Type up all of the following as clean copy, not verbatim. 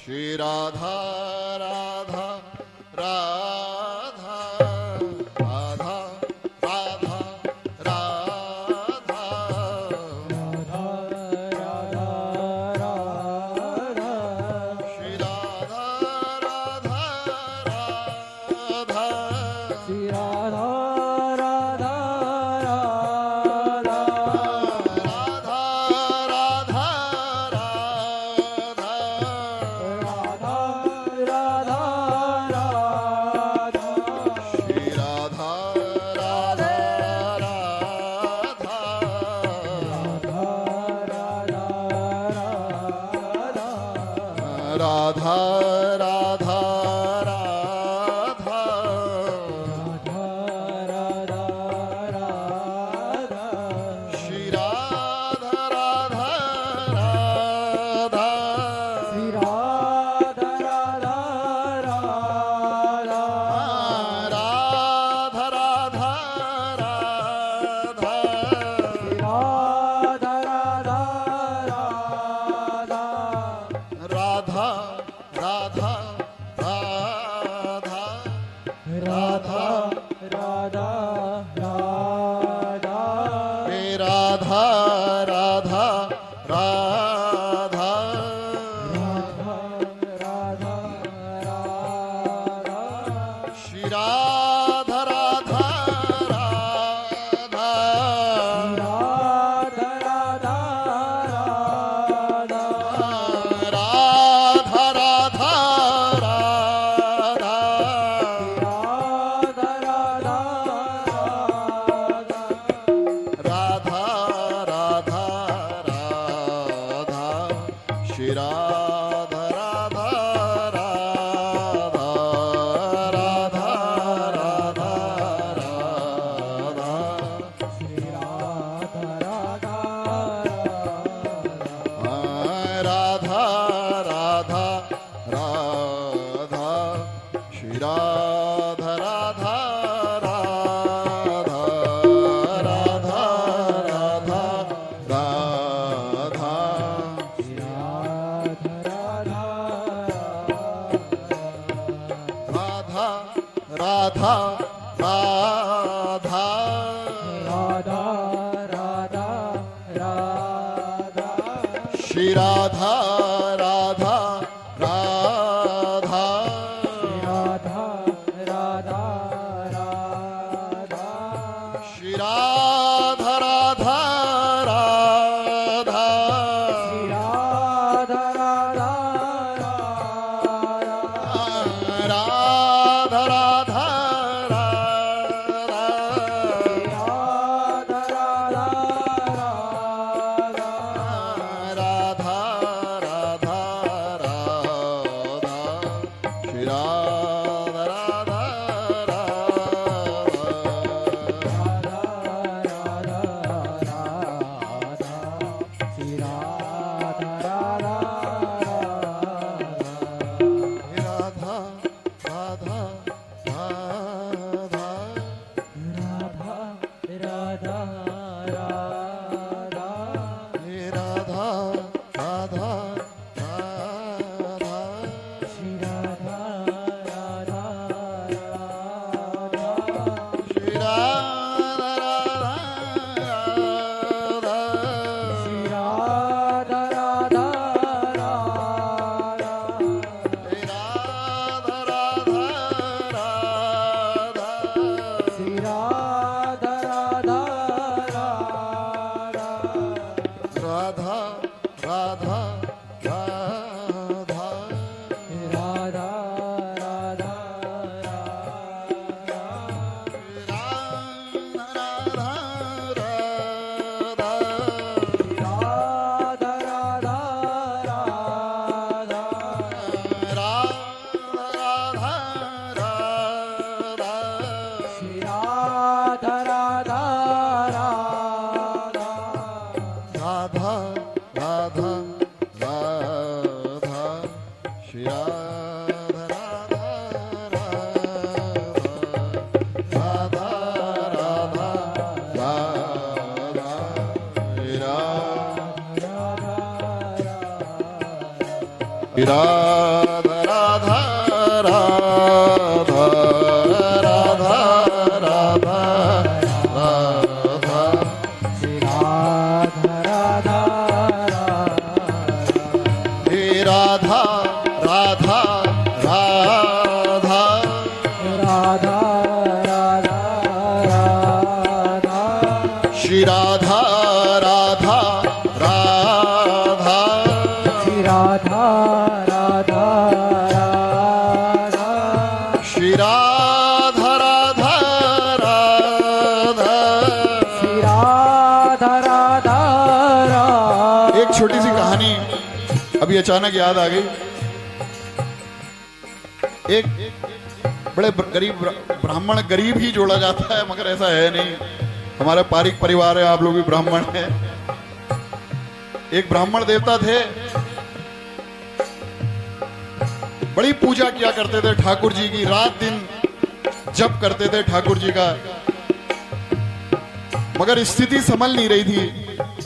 श्री राधा राधा राधा राधा राधा राधा राधा राधा श्री राधा राधा राधा श्री राधा राधा राधा राधा राधा राधा राधा राधा श्री राधा राधा राधा राधा राधा राधा श्री राधा राधा राधा राधा राधा राधा राधा राधा राधा हे राधा राधा राधा श्री राधा राधा राधा राधा राधा राधा राधा राधा राधा श्री राधा राधा राधा राधा राधा राधा राधा राधा राधा श्री राधा राधा राधा राधा राधा राधा राधा राधा राधा श्री राधा राधा राधा श्री राधा राधा राधा राधा राधा राधा राधा राधा श्री राधा राधा राधा राधा राधा हे राधा राधा राधा श्री राधा राधा हे राधा राधा राधा राधा राधा राधा राधा राधा राधा श्री राधा राधा राधा राधा राधा श्री राधा राधा राधा राधा राधा राधा श्री राधा राधा हे राधा राधा राधा राधा राधा राधा श्री राधा राधा राधा श्री राधा राधा राधा श्री राधा राधा राधा श्री राधा राधा राधा। एक छोटी सी कहानी अभी अचानक याद आ गई। एक बड़े गरीब ब्राह्मण, गरीब ही जोड़ा जाता है मगर ऐसा है नहीं, हमारे पारिक परिवार है, आप लोग भी ब्राह्मण हैं। एक ब्राह्मण देवता थे, बड़ी पूजा किया करते थे ठाकुर जी की, रात दिन जप करते थे ठाकुर जी का, मगर स्थिति संभल नहीं रही थी।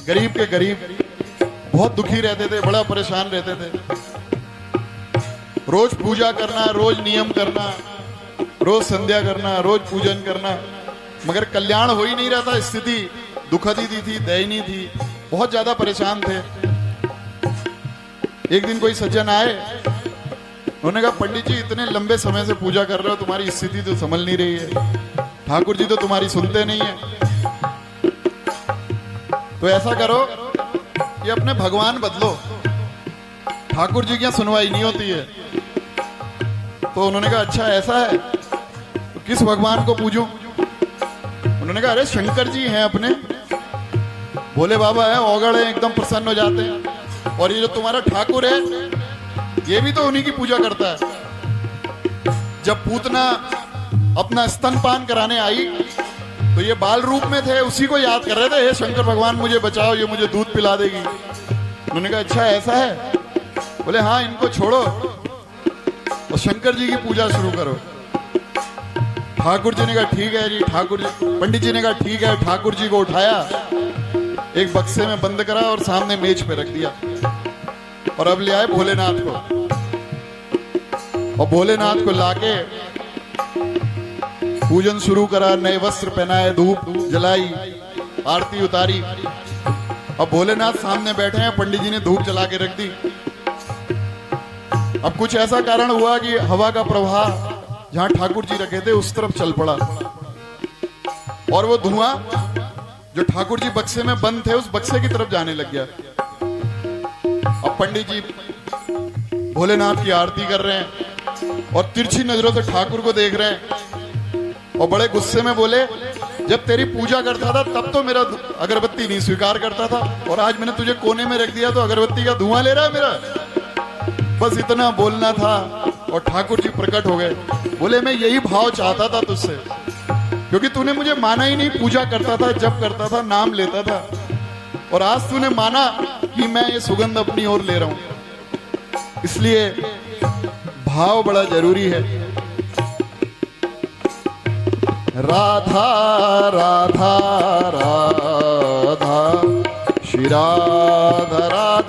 गरीब के गरीब बहुत दुखी रहते थे, बड़ा परेशान रहते थे। रोज पूजा करना, रोज नियम करना, रोज संध्या करना, रोज पूजन करना, मगर कल्याण हो ही नहीं रहा था। स्थिति दुखद ही थी, दयनीय थी, बहुत ज्यादा परेशान थे। एक दिन कोई सज्जन आए, उन्होंने कहा पंडित जी इतने लंबे समय से पूजा कर रहे हो, तुम्हारी स्थिति तो संभल नहीं रही है, ठाकुर जी तो तुम्हारी सुनते नहीं है। तो ऐसा करो कि अपने भगवान बदलो, ठाकुर जी की यहाँ सुनवाई नहीं होती है। तो उन्होंने कहा अच्छा ऐसा है, तो किस भगवान को पूजूं? उन्होंने कहा अरे शंकर जी हैं अपने, भोले बाबा है, औगड़ है, एकदम प्रसन्न हो जाते हैं। और ये जो तुम्हारा ठाकुर है ये भी तो उन्हीं की पूजा करता है। जब पूतना अपना स्तनपान कराने आई तो ये बाल रूप में थे, उसी को याद कर रहे थे, हे शंकर भगवान मुझे बचाओ, ये मुझे दूध पिला देगी। उन्होंने कहा अच्छा ऐसा है? बोले हाँ, इनको छोड़ो और शंकर जी की पूजा शुरू करो। ठाकुर जी ने कहा ठीक है जी। ठाकुर जी, पंडित जी ने कहा ठीक है। ठाकुर जी को उठाया, एक बक्से में बंद करा और सामने मेज पे रख दिया, और अब ले आए भोलेनाथ को। और भोलेनाथ को लाके पूजन शुरू करा, नए वस्त्र पहनाए, धूप जलाई, आरती उतारी। अब भोलेनाथ सामने बैठे हैं, पंडित जी ने धूप जला के रख दी। अब कुछ ऐसा कारण हुआ कि हवा का प्रवाह जहां ठाकुर जी रखे थे उस तरफ चल पड़ा, और वो धुआं जो ठाकुर जी बक्से में बंद थे उस बक्से की तरफ जाने लग गया। अब पंडित जी भोलेनाथ की आरती कर रहे हैं और तिरछी नजरों से ठाकुर को देख रहे हैं, और बड़े गुस्से में बोले जब तेरी पूजा करता था तब तो मेरा अगरबत्ती नहीं स्वीकार करता था, और आज मैंने तुझे कोने में रख दिया तो अगरबत्ती का धुआं ले रहा है मेरा। बस इतना बोलना था और ठाकुर जी प्रकट हो गए। बोले मैं यही भाव चाहता था तुझसे, क्योंकि तूने मुझे माना ही नहीं, पूजा करता था, जप करता था, नाम लेता था, और आज तूने माना कि मैं ये सुगंध अपनी ओर ले रहा हूं। इसलिए भाव बड़ा जरूरी है। राधा राधा राधा श्री राधा राधा